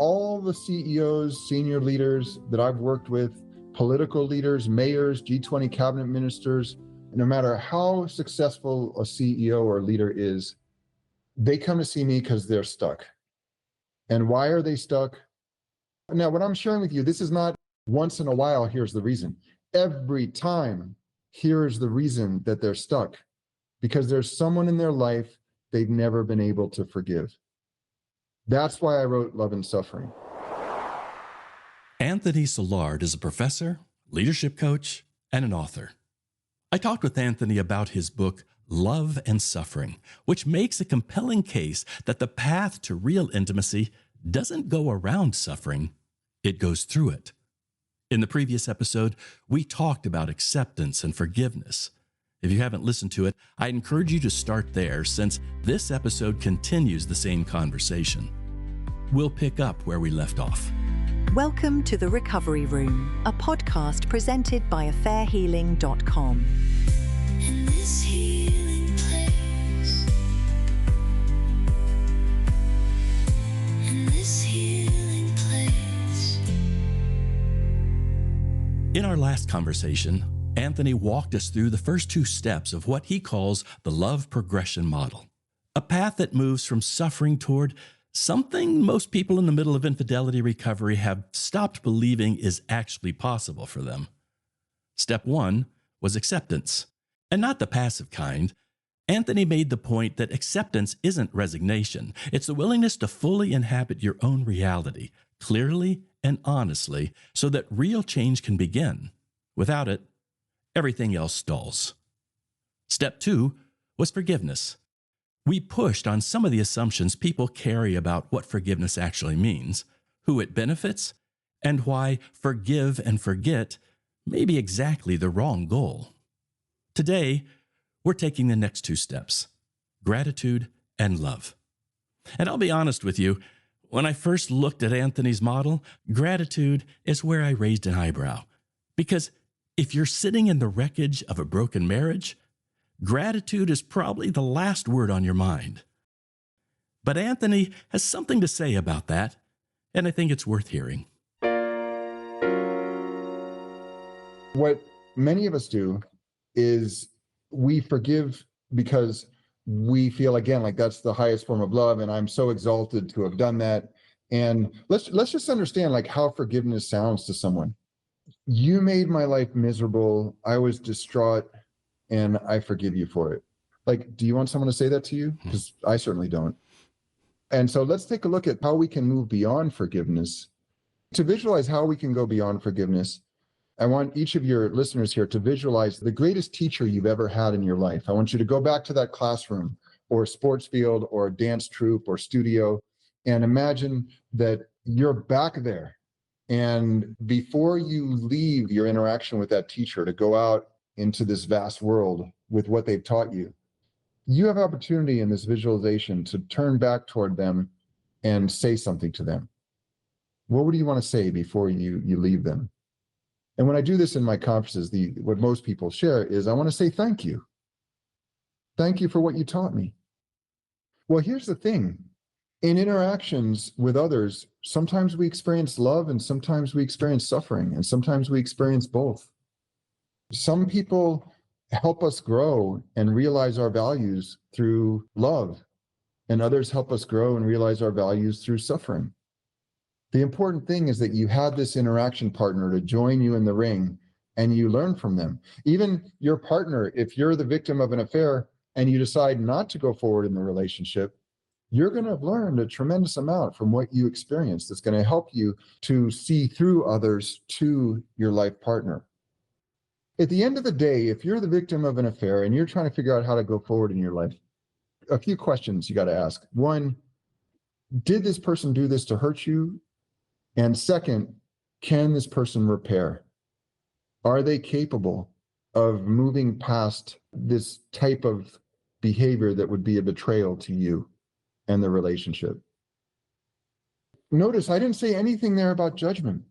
all the CEOs, senior leaders that I've worked with, political leaders, mayors, G20 cabinet ministers, no matter how successful a CEO or leader is, they come to see me because they're stuck. And why are they stuck? Now, what I'm sharing with you, this is not once in a while, here's the reason. Every time, here's the reason that they're stuck. Because there's someone in their life they've never been able to forgive. That's why I wrote Love and Suffering. Anthony Silard is a professor, leadership coach, and an author. I talked with Anthony about his book, Love and Suffering, which makes a compelling case that the path to real intimacy doesn't go around suffering, it goes through it. In the previous episode, we talked about acceptance and forgiveness. If you haven't listened to it, I encourage you to start there, since this episode continues the same conversation. We'll pick up where we left off. Welcome to The Recovery Room, a podcast presented by affairhealing.com. In this healing place, in this healing place. In our last conversation, Anthony walked us through the first two steps of what he calls the love progression model, a path that moves from suffering toward something most people in the middle of infidelity recovery have stopped believing is actually possible for them. Step one was acceptance, and not the passive kind. Anthony made the point that acceptance isn't resignation. It's the willingness to fully inhabit your own reality, clearly and honestly, so that real change can begin. Without it, everything else stalls. Step two was forgiveness. We pushed on some of the assumptions people carry about what forgiveness actually means, who it benefits, and why forgive and forget may be exactly the wrong goal. Today, we're taking the next two steps, gratitude and love. And I'll be honest with you, when I first looked at Anthony's model, gratitude is where I raised an eyebrow. Because if you're sitting in the wreckage of a broken marriage, gratitude is probably the last word on your mind. But Anthony has something to say about that, and I think it's worth hearing. What many of us do is we forgive because we feel, again, like that's the highest form of love, and I'm so exalted to have done that. And let's just understand like how forgiveness sounds to someone. You made my life miserable. I was distraught, and I forgive you for it. Like, do you want someone to say that to you? Because I certainly don't. And so let's take a look at how we can move beyond forgiveness. To visualize how we can go beyond forgiveness, I want each of your listeners here to visualize the greatest teacher you've ever had in your life. I want you to go back to that classroom or sports field or dance troupe or studio and imagine that you're back there. And before you leave your interaction with that teacher to go out into this vast world with what they've taught you, you have opportunity in this visualization to turn back toward them and say something to them. What would you want to say before you leave them? And when I do this in my conferences, what most people share is, I want to say thank you. Thank you for what you taught me. Well, here's the thing. In interactions with others, sometimes we experience love and sometimes we experience suffering, and sometimes we experience both. Some people help us grow and realize our values through love, and others help us grow and realize our values through suffering. The important thing is that you have this interaction partner to join you in the ring, and you learn from them. Even your partner, if you're the victim of an affair and you decide not to go forward in the relationship, you're going to have learned a tremendous amount from what you experienced that's going to help you to see through others to your life partner. At the end of the day, if you're the victim of an affair and you're trying to figure out how to go forward in your life, a few questions you got to ask. One, did this person do this to hurt you? And second, can this person repair? Are they capable of moving past this type of behavior that would be a betrayal to you and the relationship? Notice I didn't say anything there about judgment.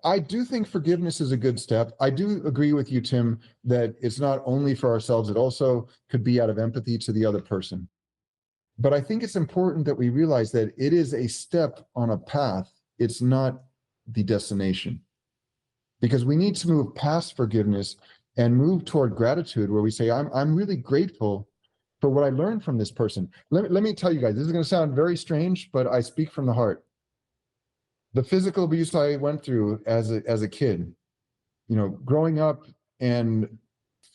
I do think forgiveness is a good step. I do agree with you, Tim, that it's not only for ourselves, it also could be out of empathy to the other person. But I think it's important that we realize that it is a step on a path. It's not the destination, because we need to move past forgiveness and move toward gratitude, where we say, I'm really grateful for what I learned from this person. Let me tell you guys, this is going to sound very strange, but I speak from the heart. The physical abuse I went through as a kid, growing up and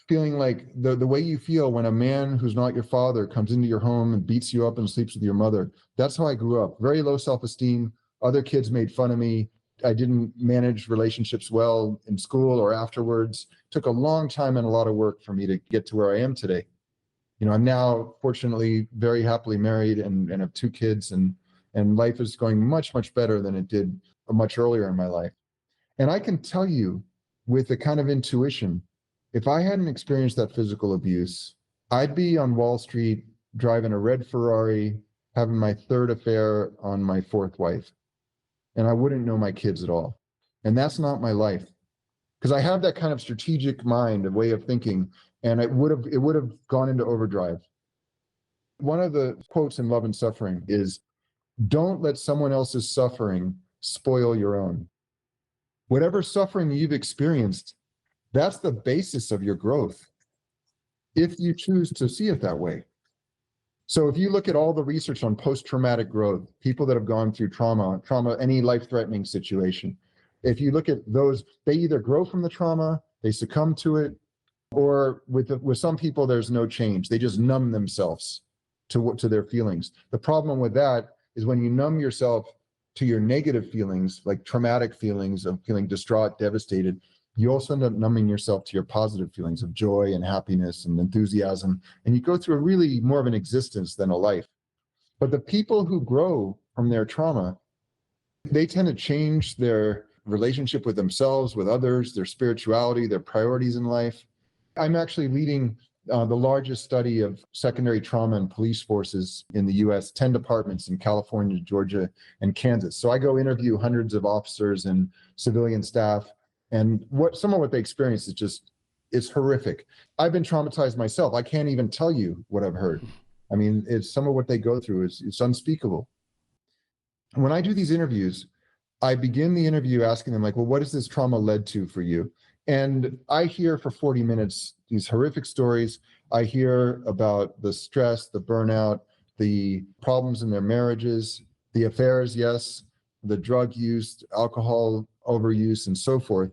feeling like the way you feel when a man who's not your father comes into your home and beats you up and sleeps with your mother. That's how I grew up. Very low self-esteem. Other kids made fun of me. I didn't manage relationships well in school or afterwards. It took a long time and a lot of work for me to get to where I am today. I'm now fortunately very happily married and have 2 kids, and life is going much, much better than it did much earlier in my life. And I can tell you with a kind of intuition, if I hadn't experienced that physical abuse, I'd be on Wall Street driving a red Ferrari, having my 3rd affair on my 4th wife. And I wouldn't know my kids at all. And that's not my life. Because I have that kind of strategic mind, a way of thinking, and it would have gone into overdrive. One of the quotes in Love and Suffering is, don't let someone else's suffering spoil your own. Whatever suffering you've experienced, that's the basis of your growth, if you choose to see it that way. So if you look at all the research on post-traumatic growth, people that have gone through trauma, any life-threatening situation, if you look at those, they either grow from the trauma, they succumb to it, or with some people, there's no change. They just numb themselves to their feelings. The problem with that is when you numb yourself to your negative feelings, like traumatic feelings of feeling distraught, devastated, you also end up numbing yourself to your positive feelings of joy and happiness and enthusiasm. And you go through a really more of an existence than a life. But the people who grow from their trauma, they tend to change their relationship with themselves, with others, their spirituality, their priorities in life. I'm actually leading the largest study of secondary trauma and police forces in the US, 10 departments in California, Georgia, and Kansas. So I go interview hundreds of officers and civilian staff, and some of what they experience is it's horrific. I've been traumatized myself. I can't even tell you what I've heard. I mean, some of what they go through it's unspeakable. When I do these interviews, I begin the interview asking them, like, well, what has this trauma led to for you? And I hear for 40 minutes these horrific stories. I hear about the stress, the burnout, the problems in their marriages, the affairs, yes, the drug use, alcohol overuse, and so forth.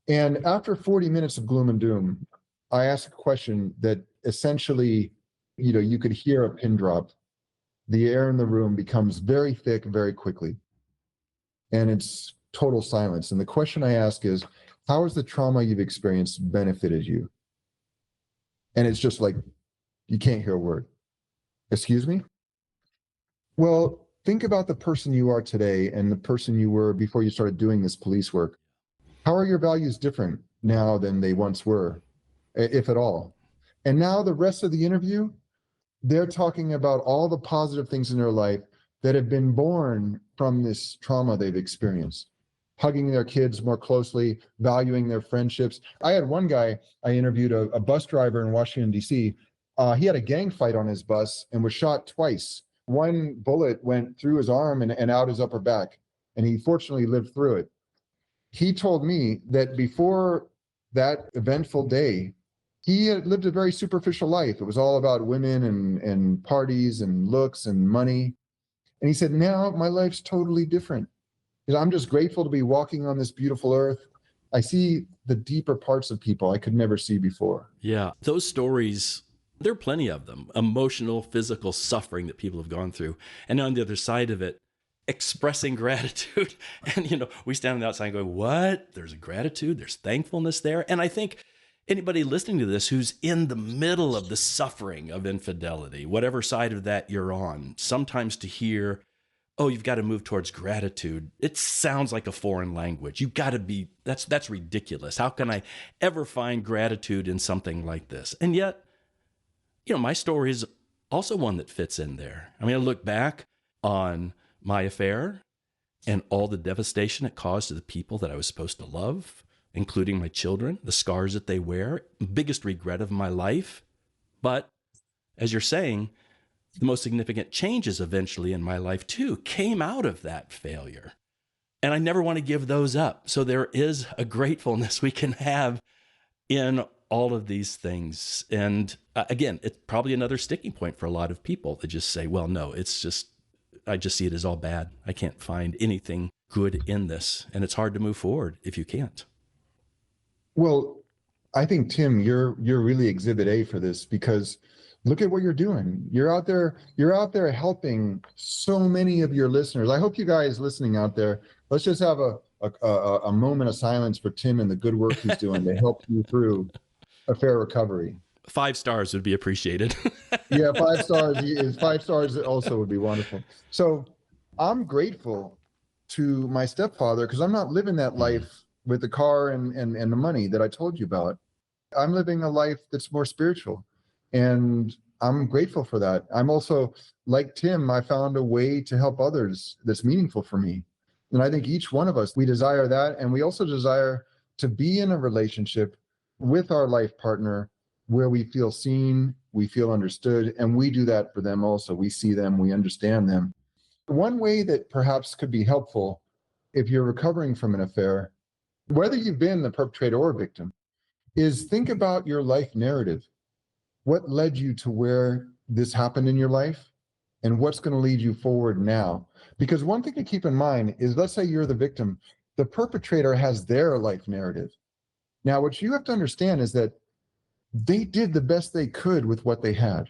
And after 40 minutes of gloom and doom, I ask a question that essentially, you could hear a pin drop. The air in the room becomes very thick very quickly. And it's total silence. And the question I ask is, how has the trauma you've experienced benefited you? And it's just like, you can't hear a word. Excuse me? Well, think about the person you are today and the person you were before you started doing this police work. How are your values different now than they once were, if at all? And now the rest of the interview, they're talking about all the positive things in their life that have been born from this trauma they've experienced. Hugging their kids more closely, valuing their friendships. I had one guy, I interviewed a bus driver in Washington, D.C. He had a gang fight on his bus and was shot twice. One bullet went through his arm and out his upper back, and he fortunately lived through it. He told me that before that eventful day, he had lived a very superficial life. It was all about women and parties and looks and money. And he said, now my life's totally different. I'm just grateful to be walking on this beautiful earth. I see the deeper parts of people I could never see before. Yeah, those stories, there are plenty of them. Emotional, physical suffering that people have gone through. And on the other side of it, expressing gratitude. And, we stand on the outside going, what? There's gratitude, there's thankfulness there. And I think anybody listening to this who's in the middle of the suffering of infidelity, whatever side of that you're on, sometimes to hear, oh, you've got to move towards gratitude, it sounds like a foreign language. You've got to be, that's ridiculous. How can I ever find gratitude in something like this? And yet, my story is also one that fits in there. I mean, I look back on my affair and all the devastation it caused to the people that I was supposed to love, including my children, the scars that they wear, biggest regret of my life. But as you're saying, the most significant changes eventually in my life too came out of that failure. And I never want to give those up. So there is a gratefulness we can have in all of these things. And again, it's probably another sticking point for a lot of people that just say, well, no, I just see it as all bad. I can't find anything good in this. And it's hard to move forward if you can't. Well, I think, Tim, you're really exhibit A for this, because look at what you're doing. You're out there helping so many of your listeners. I hope you guys listening out there, let's just have a moment of silence for Tim and the good work he's doing to help you through affair recovery. 5 stars would be appreciated. Yeah, 5 stars. 5 stars also would be wonderful. So I'm grateful to my stepfather, because I'm not living that life with the car and the money that I told you about. I'm living a life that's more spiritual, and I'm grateful for that. I'm also, like Tim, I found a way to help others that's meaningful for me. And I think each one of us, we desire that. And we also desire to be in a relationship with our life partner where we feel seen, we feel understood, and we do that for them also. We see them, we understand them. One way that perhaps could be helpful if you're recovering from an affair, whether you've been the perpetrator or victim, is think about your life narrative. What led you to where this happened in your life, and what's going to lead you forward now? Because one thing to keep in mind is, let's say you're the victim, the perpetrator has their life narrative. Now, what you have to understand is that they did the best they could with what they had.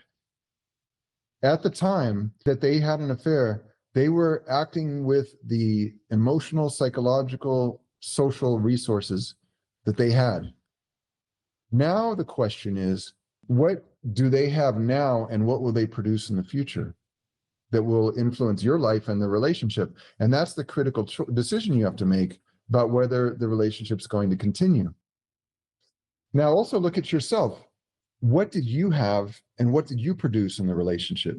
At the time that they had an affair, they were acting with the emotional, psychological, social resources that they had. Now the question is, what do they have now, and what will they produce in the future that will influence your life and the relationship? And that's the critical decision you have to make about whether the relationship's going to continue. Now also look at yourself. What did you have, and what did you produce in the relationship?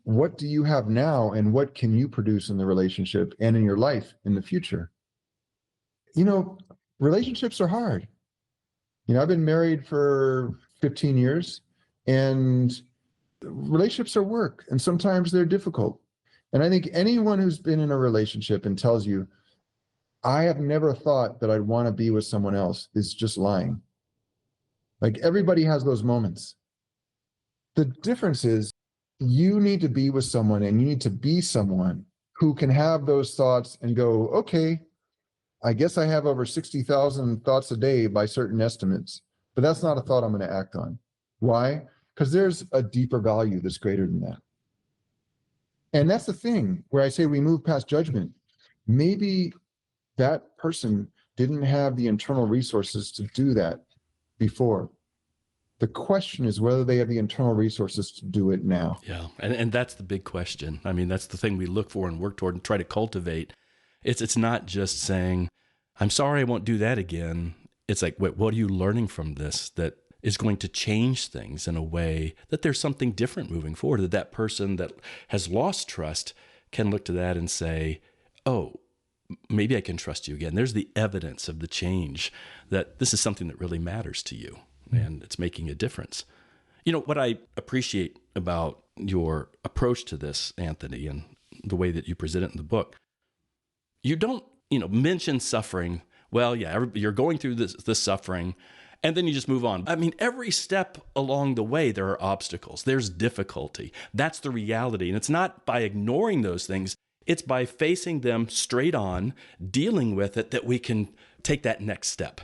What do you have now, and what can you produce in the relationship and in your life in the future? You know, relationships are hard. You know, I've been married for 15 years, and relationships are work, and sometimes they're difficult. And I think anyone who's been in a relationship and tells you, I have never thought that I'd want to be with someone else, is just lying. Like, everybody has those moments. The difference is, you need to be with someone, and you need to be someone who can have those thoughts and go, okay, I guess I have over 60,000 thoughts a day by certain estimates, but that's not a thought I'm going to act on. Why? Because there's a deeper value that's greater than that. And that's the thing where I say we move past judgment. Maybe that person didn't have the internal resources to do that before. The question is whether they have the internal resources to do it now. Yeah. And that's the big question. I mean, that's the thing we look for and work toward and try to cultivate. It's not just saying, I'm sorry, I won't do that again. It's like, wait, what are you learning from this that is going to change things in a way that there's something different moving forward, that that person that has lost trust can look to that and say, oh, maybe I can trust you again. There's the evidence of the change, that this is something that really matters to you and it's making a difference. You know, what I appreciate about your approach to this, Anthony, and the way that you present it in the book, you don't, mention suffering. Well, yeah, you're going through this suffering, and then you just move on. I mean, every step along the way, there are obstacles. There's difficulty. That's the reality. And it's not by ignoring those things. It's by facing them straight on, dealing with it, that we can take that next step.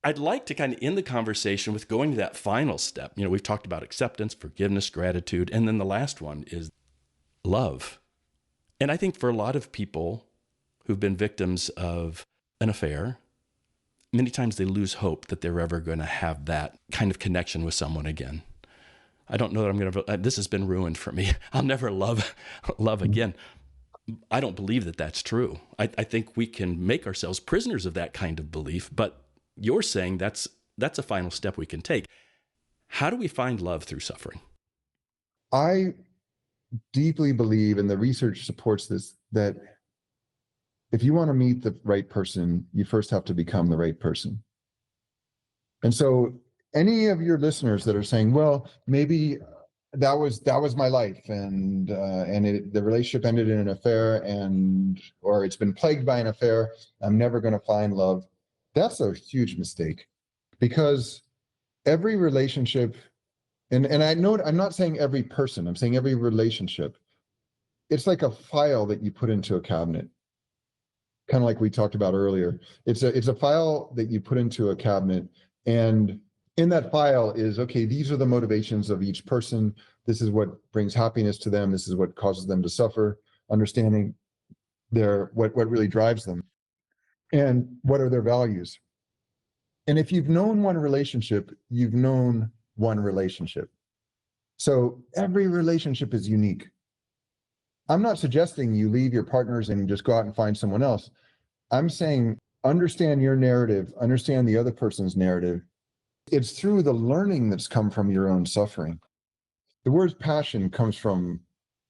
I'd like to kind of end the conversation with going to that final step. We've talked about acceptance, forgiveness, gratitude, and then the last one is love. And I think for a lot of people who've been victims of an affair, many times they lose hope that they're ever going to have that kind of connection with someone again. I don't know that I'm going to, this has been ruined for me. I'll never love again. I don't believe that that's true. I think we can make ourselves prisoners of that kind of belief, but you're saying that's a final step we can take. How do we find love through suffering? I deeply believe, and the research supports this, that if you want to meet the right person, you first have to become the right person. And so any of your listeners that are saying, well, maybe that was my life, and the relationship ended in an affair, or it's been plagued by an affair. I'm never going to find love. That's a huge mistake, because every relationship, and I know I'm not saying every person, I'm saying every relationship. It's like a file that you put into a cabinet, kind of like we talked about earlier. It's a file that you put into a cabinet, and in that file is, okay, these are the motivations of each person. This is what brings happiness to them. This is what causes them to suffer, understanding what really drives them, and what are their values. And if you've known one relationship, you've known one relationship. So every relationship is unique. I'm not suggesting you leave your partners and just go out and find someone else. I'm saying understand your narrative, understand the other person's narrative. It's through the learning that's come from your own suffering. The word passion comes from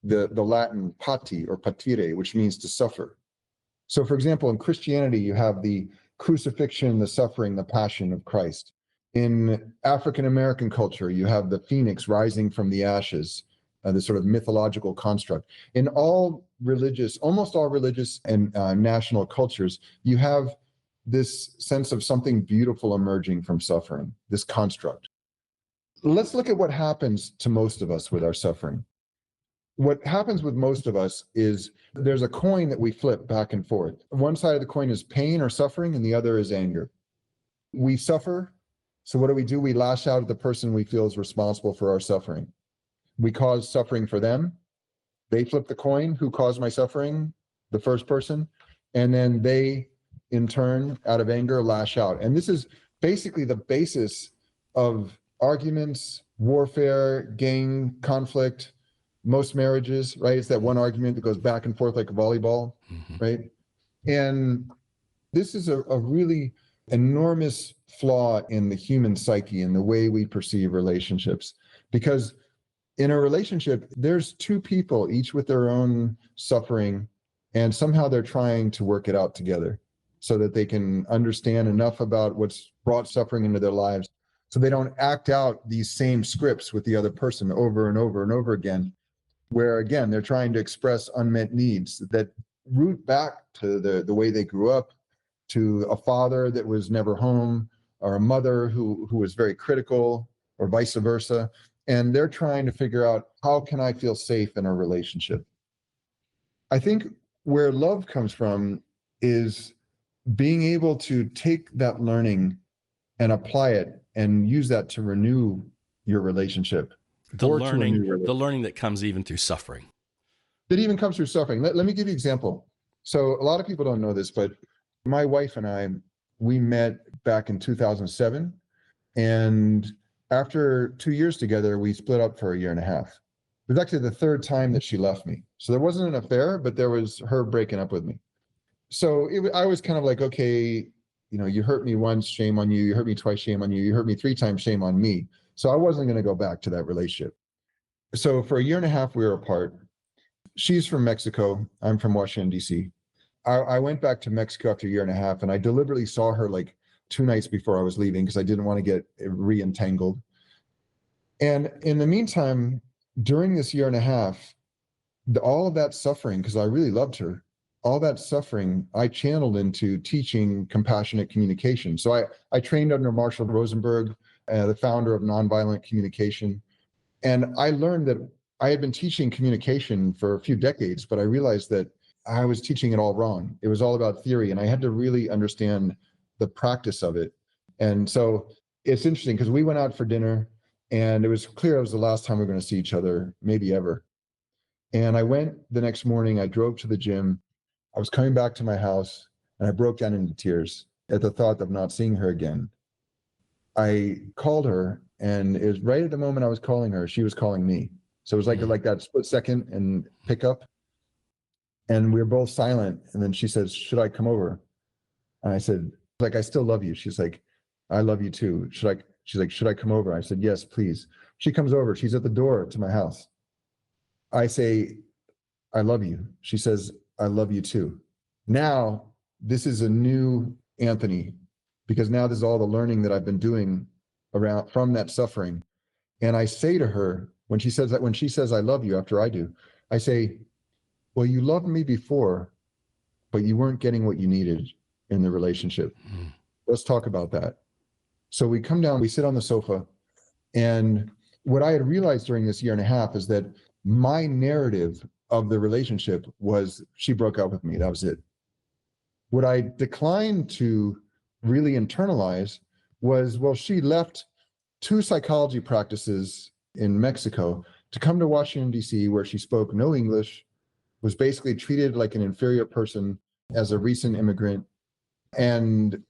the Latin pati or patire, which means to suffer. So, for example, in Christianity, you have the crucifixion, the suffering, the passion of Christ. In African American culture, you have the phoenix rising from the ashes, this sort of mythological construct. In almost all religious and national cultures, you have this sense of something beautiful emerging from suffering, this construct. Let's look at what happens to most of us with our suffering. What happens with most of us is there's a coin that we flip back and forth. One side of the coin is pain or suffering, and the other is anger. We suffer, so what do? We lash out at the person we feel is responsible for our suffering. We cause suffering for them. They flip the coin. Who caused my suffering? The first person. And then they, in turn, out of anger, lash out. And this is basically the basis of arguments, warfare, gang conflict, most marriages, right? It's that one argument that goes back and forth like a volleyball, right? And this is a really enormous flaw in the human psyche and the way we perceive relationships. Because in a relationship, there's two people, each with their own suffering, and somehow they're trying to work it out together so that they can understand enough about what's brought suffering into their lives so they don't act out these same scripts with the other person over and over and over again, where again, they're trying to express unmet needs that root back to the way they grew up, to a father that was never home, or a mother who was very critical, or vice versa. And they're trying to figure out, how can I feel safe in a relationship? I think where love comes from is being able to take that learning and apply it and use that to renew your relationship. The learning that comes even through suffering. That even comes through suffering. Let me give you an example. So a lot of people don't know this, but my wife and I, we met back in 2007. And after 2 years together, we split up for 1.5 years. It was actually the third time that she left me. So there wasn't an affair, but there was her breaking up with me. So I was kind of like, okay, you hurt me once, shame on you. You hurt me twice, shame on you. You hurt me 3 times, shame on me. So I wasn't going to go back to that relationship. So for 1.5 years, we were apart. She's from Mexico. I'm from Washington, D.C. I went back to Mexico after 1.5 years, and I deliberately saw her like 2 nights before I was leaving because I didn't want to get re-entangled. And in the meantime, during this 1.5 years, all of that suffering, because I really loved her, all that suffering I channeled into teaching compassionate communication. So I trained under Marshall Rosenberg, the founder of Nonviolent Communication. And I learned that I had been teaching communication for a few decades, but I realized that I was teaching it all wrong. It was all about theory, and I had to really understand the practice of it. And so it's interesting because we went out for dinner, and it was clear it was the last time we were going to see each other, maybe ever. And I went the next morning, I drove to the gym. I was coming back to my house, and I broke down into tears at the thought of not seeing her again. I called her, and it was right at the moment I was calling her, she was calling me. So it was like that split second and pick up. And we were both silent. And then she says, should I come over? And I said, I still love you. She's like, I love you too. She's like, should I come over? I said, yes, please. She comes over. She's at the door to my house. I say, I love you. She says, I love you too. Now, this is a new Anthony, because now this is all the learning that I've been doing from that suffering. And I say to her, when she says that, when she says, I love you after I do, I say, well, you loved me before, but you weren't getting what you needed in the relationship. Let's talk about that. So we come down, we sit on the sofa, and what I had realized during this year and a half is that my narrative of the relationship was she broke up with me. That was it. What I declined to really internalize was, well, she left 2 psychology practices in Mexico to come to Washington, D.C., where she spoke no English, was basically treated like an inferior person as a recent immigrant, and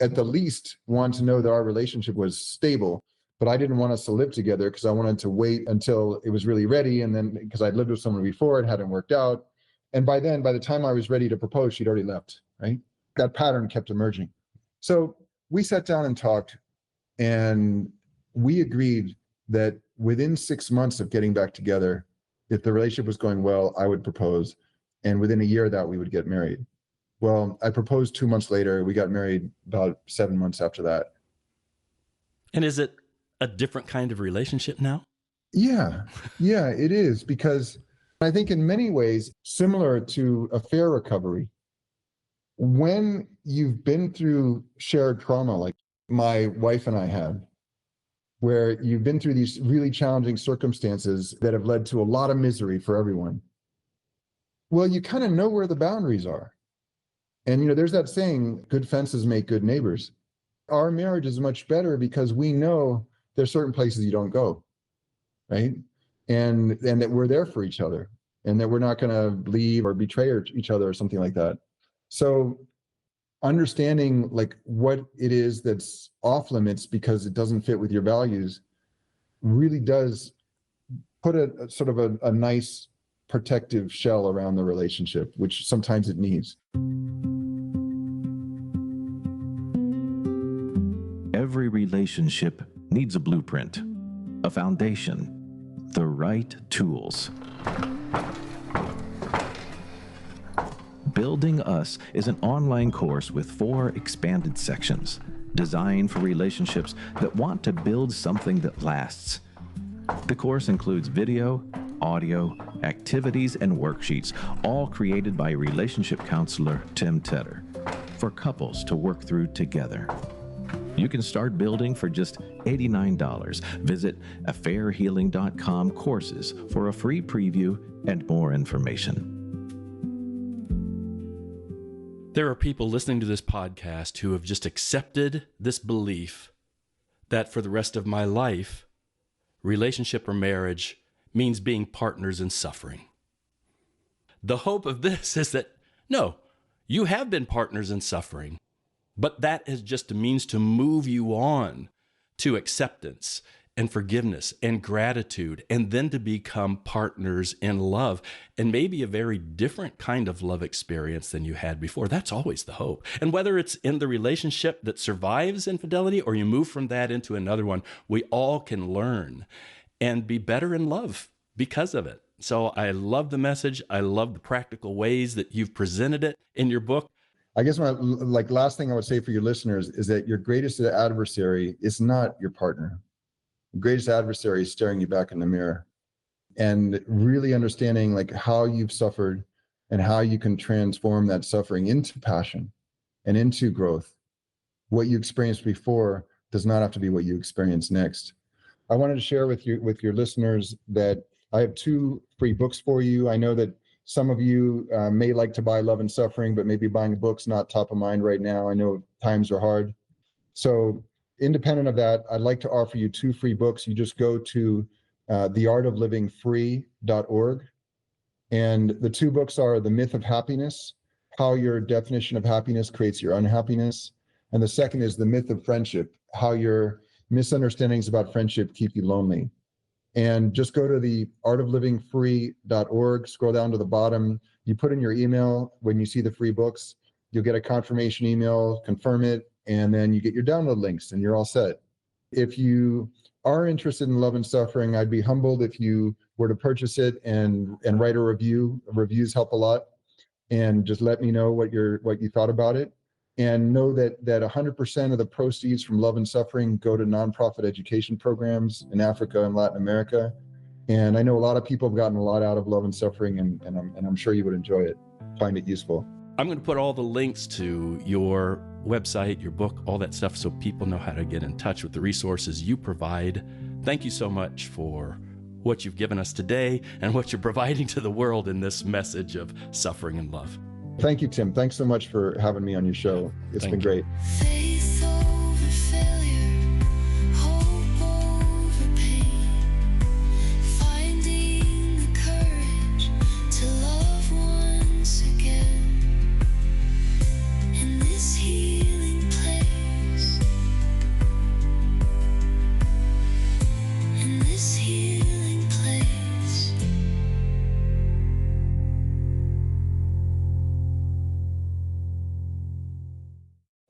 at the least wanted to know that our relationship was stable. But I didn't want us to live together because I wanted to wait until it was really ready. And then because I'd lived with someone before, it hadn't worked out. And by then, by the time I was ready to propose, she'd already left, right? That pattern kept emerging. So we sat down and talked, and we agreed that within 6 months of getting back together, if the relationship was going well, I would propose. And within a year of that, we would get married. Well, I proposed 2 months later. We got married about 7 months after that. And is it a different kind of relationship now? Yeah, it is, because I think in many ways, similar to affair recovery, when you've been through shared trauma, like my wife and I had, where you've been through these really challenging circumstances that have led to a lot of misery for everyone, well, you kind of know where the boundaries are. And, you know, there's that saying, good fences make good neighbors. Our marriage is much better because we know there's certain places you don't go, right? And that we're there for each other, and that we're not going to leave or betray each other or something like that. So understanding like what it is that's off limits because it doesn't fit with your values really does put a sort of a nice protective shell around the relationship, which sometimes it needs. Every relationship needs a blueprint, a foundation, the right tools. Building Us is an online course with 4 expanded sections designed for relationships that want to build something that lasts. The course includes video, audio, activities, and worksheets, all created by relationship counselor Tim Tedder, for couples to work through together. You can start building for just $89. Visit affairhealing.com courses for a free preview and more information. There are people listening to this podcast who have just accepted this belief that for the rest of my life, relationship or marriage means being partners in suffering. The hope of this is that, no, you have been partners in suffering, but that is just a means to move you on to acceptance and forgiveness and gratitude, and then to become partners in love, and maybe a very different kind of love experience than you had before. That's always the hope. And whether it's in the relationship that survives infidelity or you move from that into another one, we all can learn and be better in love because of it. So I love the message. I love the practical ways that you've presented it in your book. I guess my last thing I would say for your listeners is that your greatest adversary is not your partner. The greatest adversary is staring you back in the mirror, and really understanding like how you've suffered and how you can transform that suffering into passion and into growth. What you experienced before does not have to be what you experience next. I wanted to share with your listeners that I have 2 free books for you. I know that some of you may like to buy Love and Suffering, but maybe buying a book's not top of mind right now. I know times are hard. So independent of that, I'd like to offer you 2 free books. You just go to theartoflivingfree.org. And the 2 books are The Myth of Happiness, How Your Definition of Happiness Creates Your Unhappiness. And the second is The Myth of Friendship, How Your Misunderstandings about Friendship Keep You Lonely. And just go to theartoflivingfree.org, scroll down to the bottom. You put in your email when you see the free books. You'll get a confirmation email, confirm it, and then you get your download links and you're all set. If you are interested in Love and Suffering, I'd be humbled if you were to purchase it and write a review. Reviews help a lot. And just let me know what you thought about it. And know that 100% of the proceeds from Love and Suffering go to nonprofit education programs in Africa and Latin America. And I know a lot of people have gotten a lot out of Love and Suffering, and I'm sure you would enjoy it, find it useful. I'm going to put all the links to your website, your book, all that stuff, so people know how to get in touch with the resources you provide. Thank you so much for what you've given us today and what you're providing to the world in this message of suffering and love. Thank you, Tim. Thanks so much for having me on your show. It's been great. Faithful